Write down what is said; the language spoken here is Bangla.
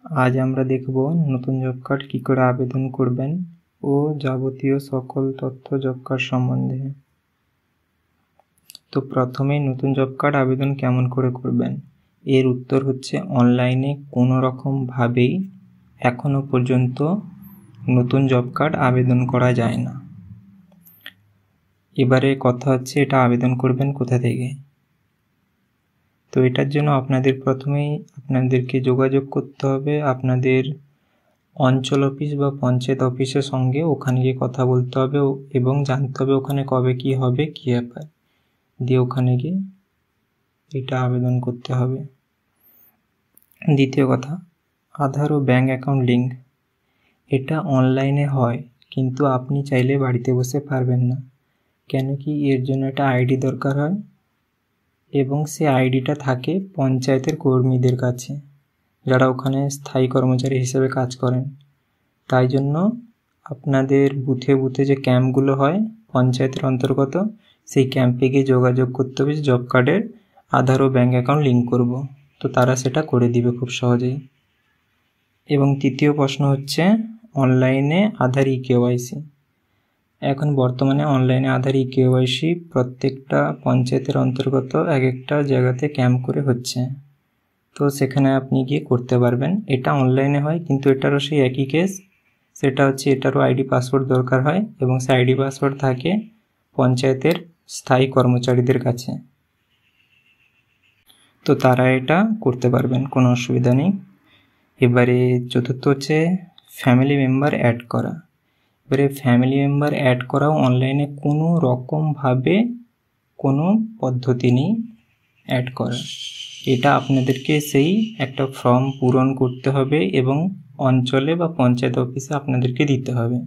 আজ আমরা দেখব নতুন জব কার্ড কী করে আবেদন করবেন ও যাবতীয় সকল তথ্য জব কার্ড সম্বন্ধে। তো প্রথমেই নতুন জব কার্ড আবেদন কেমন করে করবেন, এর উত্তর হচ্ছে অনলাইনে কোনো রকমভাবেই এখনও পর্যন্ত নতুন জব কার্ড আবেদন করা যায় না। এবারে কথা হচ্ছে এটা আবেদন করবেন কোথা থেকে। তো এটার জন্য আপনাদেরকে যোগাযোগ করতে হবে আপনাদের অঞ্চল অফিস বা পঞ্চায়েত অফিসের সঙ্গে। ওখানে গিয়ে কথা বলতে হবে এবং জানতে হবে ওখানে কবে কি হবে, কী ব্যাপার, দিয়ে ওখানে গিয়ে এটা আবেদন করতে হবে। দ্বিতীয় কথা, আধার ও ব্যাঙ্ক অ্যাকাউন্ট লিঙ্ক। এটা অনলাইনে হয়, কিন্তু আপনি চাইলে বাড়িতে বসে পারবেন না। কেন কি, এর জন্য একটা আইডি দরকার হয় এবং সে আইডিটা থাকে পঞ্চায়েতের কর্মীদের কাছে, যারা ওখানে স্থায়ী কর্মচারী হিসেবে কাজ করেন। তাই জন্য আপনাদের বুথে বুথে যে ক্যাম্পগুলো হয় পঞ্চায়েতের অন্তর্গত, সেই ক্যাম্পে গিয়ে যোগাযোগ করতে হবে যে জব কার্ডের আধার ও ব্যাঙ্ক অ্যাকাউন্ট লিঙ্ক করব। তো তারা সেটা করে দিবে খুব সহজেই। এবং তৃতীয় প্রশ্ন হচ্ছে অনলাইনে আধার ইকেওয়াইসি। এখন বর্তমানে অনলাইনে আধার ইকেওয়াইসি প্রত্যেকটা পঞ্চায়েতের অন্তর্গত এক একটা জায়গাতে ক্যাম্প করে হচ্ছে। তো সেখানে আপনি গিয়ে করতে পারবেন। এটা অনলাইনে হয়, কিন্তু এটারও সেই একই কেস। সেটা হচ্ছে এটারও আইডি পাসওয়ার্ড দরকার হয় এবং সেই আইডি পাসওয়ার্ড থাকে পঞ্চায়েতের স্থায়ী কর্মচারীদের কাছে। তো তারা এটা করতে পারবেন, কোনো অসুবিধা নেই। এবারে চতুর্থ হচ্ছে ফ্যামিলি মেম্বার অ্যাড করা। এবারে ফ্যামিলি মেম্বার অ্যাড করাও অনলাইনে কোনো রকমভাবে কোনো পদ্ধতি নেই অ্যাড করা। এটা আপনাদেরকে সেই একটা ফর্ম পূরণ করতে হবে এবং অঞ্চলে বা পঞ্চায়েত অফিসে আপনাদেরকে দিতে হবে।